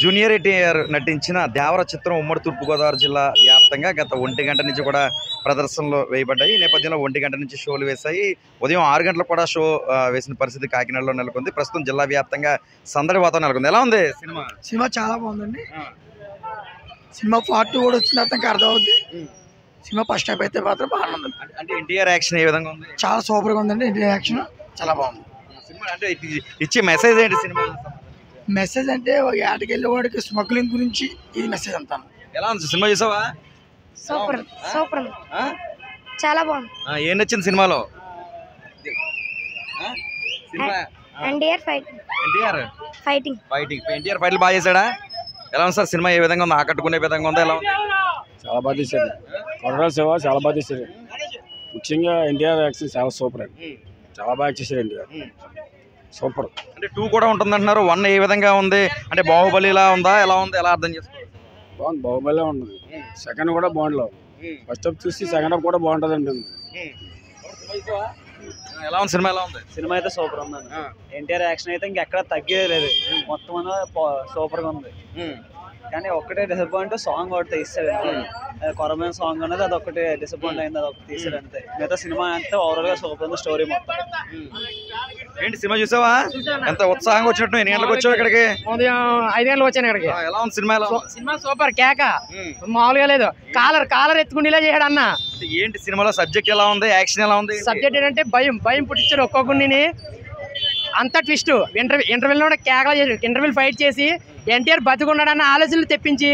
Junior NTR నటించిన దేవర చిత్రం ఉమ్మడి తూర్పుగోదావరి జిల్లా వ్యాప్తంగా గత 1 గంట నుంచి కూడా ప్రదర్శనలు వేయబడ్డాయి. ఈ నేపథ్యంలో 1 గంట నుంచి షోలు వేశాయి. ఉదయం 6 గంటలకు కూడా షో వేసిన పరిస్థితి కాకినాడలో నెలకొంది. ప్రస్తుతం జిల్లా వ్యాప్తంగా సందడి వాతావరణం నెలకొంది. ఎలా ఉంది సినిమా? సినిమా చాలా బాగుందండి. సినిమా పార్ట్ 2 కూడా వచ్చిన తర్వాత అర్థం అవుద్ది. సినిమా ఫస్ట్ హాఫ్ అయితే మాత్రం బాగుంది. అంటే ఎన్టీఆర్ యాక్షన్ ఏ విధంగా ఉంది? చాలా సూపర్గా ఉందండి. ఎన్టీఆర్ యాక్షన్ చాలా బాగుంది. సినిమా అంటే ఇచ్చే మెసేజ్ ఏంటి సినిమా? మెసేజ్ అంటే ఏటకి వెళ్ళే వాడికి స్మగ్లింగ్ గురించి ఇది మెసేజ్ అంతా. ఎలా ఉంది సినిమా? చూసావా? సూపర్ సూపర్ చాలా బాగుంది. ఏం నచ్చింది సినిమాలో? ఎన్టీఆర్ ఫైటింగ్ ఎన్టీఆర్ ఫైట్లు బాగా చేశాడా? ఎలా ఉంది సార్ సినిమా? ఏ విధంగా ఉంది? ఆకట్టుకునే విధంగా ఉందా? ఎలా ఉంది? చాలా బాగా తీశారు. కొరడా శివ చాలా బాగా తీశారు. ముఖ్యంగా ఎన్టీఆర్ యాక్షన్ చాలా సూపర్ అండి. చాలా బాగా చేశారు ఎన్టీఆర్. సూపర్. అంటే 2 కూడా ఉంటుంది అంటున్నారు. 1 ఏ విధంగా ఉంది? అంటే బాహుబలిలా ఉందా? ఎలా ఉంది? ఎలా అర్థం చేసుకోవాలి? బాగుంది. బాహుబలిలా ఉంటుంది. సెకండ్ కూడా బాగుండలేదు. ఫస్ట్ హాఫ్ చూసి సెకండ్ హాఫ్ కూడా బాగుంటుంది అండి. ఎలా ఉంది సినిమా? ఎలా ఉంది? సినిమా అయితే సూపర్ ఉందండి. ఎన్టీఆర్ యాక్షన్ అయితే ఇంకెక్కడ తగ్గేది లేదు. మొత్తం సూపర్ గా ఉంది. కానీ ఒక్కటే డిసప్పాయింట్, సాంగ్ ఒకటి తీసాడు. కొరమైన సాంగ్ అనేది అది ఒకటి డిసప్పాయింట్ అయింది. అది ఒకటి తీసాడు అంతే. మిగతా సినిమా అంతా ఓవరాల్ గా సూపర్ ఉంది. స్టోరీ మొత్తం. ఏంటి సినిమా చూసావా? ఎంత ఉత్సాహంగా వచ్చినట్టు? ఎన్ని గంటలకు వచ్చావు ఇక్కడికి? ఉదయం 5 గంటలకు వచ్చాను ఇక్కడికి. ఎలా ఉంది సినిమా? సినిమా సూపర్ కేక, మామూలుగా లేదు. కాలర్ ఎత్తుకుండేలా చేశాడు అన్న. ఏంటి సినిమాలో సబ్జెక్ట్ ఎలా ఉంది? యాక్షన్ ఎలా ఉంది? సబ్జెక్ట్ ఏంటంటే భయం పుట్టించాడు ఒక్కొక్కరిని. అంత ట్విస్ట్. ఇంటర్వెల్ కూడా కేకలా చేశాడు. ఇంటర్వెల్ ఫైట్ చేసి ఎన్టీఆర్ బతుకున్నాడన్న ఆలోచనలు తెప్పించి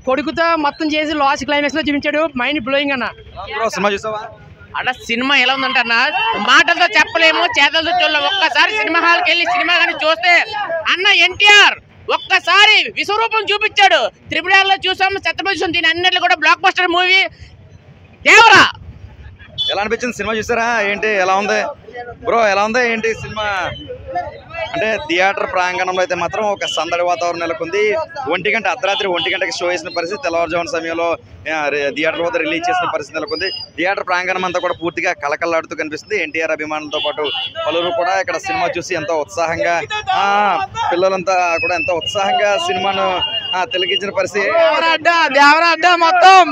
కొడుకుతో మొత్తం చేసి లాస్ట్ క్లైమాక్స్ లో చూపించాడు. మైండ్ బ్లోయింగ్ అన్న. సినిమా చూసావా? అన్న సినిమా ఎలా ఉందంటే అన్న, మాటలతో చెప్పలేము, చేతలతో చూడలేము. ఒక్కసారి సినిమా హాల్కి వెళ్ళి సినిమా కానీ చూస్తే అన్న ఎన్టీఆర్ ఒక్కసారి విశ్వరూపం చూపించాడు. త్రిపురాలో చూసాము, సత్యప్రదర్శనం, దీని అన్నింటిలో కూడా బ్లాక్ బస్టర్ మూవీ దేవరా. ఎలా అనిపించింది సినిమా? చూసారా? ఏంటి ఎలా ఉంది బ్రో? ఎలా ఉంది ఏంటి సినిమా? అంటే థియేటర్ ప్రాంగణంలో అయితే మాత్రం ఒక సందడి వాతావరణం నెలకొంది. 1 గంట అర్ధరాత్రి 1 గంటకి షో వేసిన పరిస్థితి, తెల్లవారుజామున సమయంలో థియేటర్ వద్ద రిలీజ్ చేసిన పరిస్థితి నెలకొంది. థియేటర్ ప్రాంగణం అంతా కూడా పూర్తిగా కలకల్లాడుతూ కనిపిస్తుంది. ఎన్టీఆర్ అభిమానులతో పాటు పలువురు కూడా ఇక్కడ సినిమా చూసి ఎంతో ఉత్సాహంగా, పిల్లలంతా కూడా ఎంతో ఉత్సాహంగా సినిమాను తిలకించిన పరిస్థితి. మొత్తం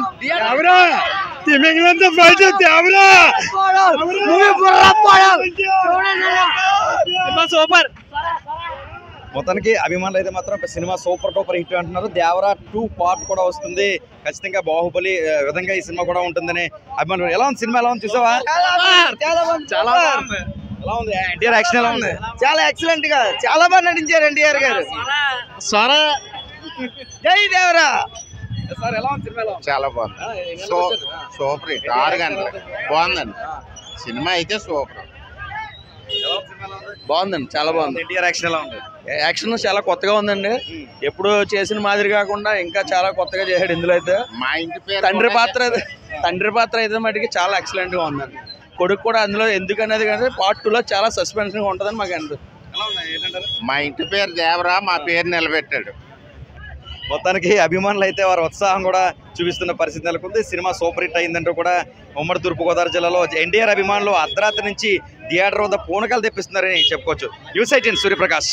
సూపర్. మొత్తానికి అభిమానులు అయితే మాత్రం సినిమా సూపర్ డూపర్ హిట్ అంటున్నారు. దేవరా 2 పార్ట్ కూడా వస్తుంది. ఖచ్చితంగా బాహుబలి విధంగా ఈ సినిమా కూడా ఉంటుందని అభిమానులు. ఎలా ఉంది సినిమా? ఎలా ఉంది? చూసావా? చాలా ఎలా ఉంది? ఎన్టీఆర్ యాక్షన్ ఎలా ఉంది? చాలా ఎక్సలెంట్ గా చాలా బాగా నటించారు ఎన్టీఆర్ గారు. జై దేవరా. సార్ ఎలా ఉంది సినిమా? చాలా బాగుంది. Super hit. 6 గంటలు బాగుందండి సినిమా అయితే. సూపర్ బాగుందండి. చాలా బాగుంది. ఎన్టీఆర్ యాక్షన్ ఎలా ఉంది? యాక్షన్ చాలా కొత్తగా ఉందండి. ఎప్పుడు చేసిన మాదిరి కాకుండా ఇంకా చాలా కొత్తగా చేశాడు ఇందులో అయితే. మా ఇంటి పేరు తండ్రి పాత్ర అయితే మటుకి చాలా ఎక్సలెంట్ గా ఉందండి. కొడుకు కూడా అందులో ఎందుకనేది కానీ పార్ట్ 2 లో చాలా సస్పెన్షన్ గా ఉంటుందని మాకు అనిపిస్తుంది. మా ఇంటి పేరు దేవరా, మా పేరు నిలబెట్టాడు. మొత్తానికి అభిమానులు అయితే వారి ఉత్సాహం కూడా చూపిస్తున్న పరిస్థితి నెలకొంది. సినిమా సూపర్ హిట్ అయిందంటూ కూడా ఉమ్మడి తూర్పుగోదావరి జిల్లాలో ఎన్టీఆర్ అభిమానులు అర్ధరాత్రి నుంచి థియేటర్ వద్ద పూనకాలు తెప్పిస్తున్నారని చెప్పుకోవచ్చు. న్యూస్ 18 సూర్యప్రకాష్.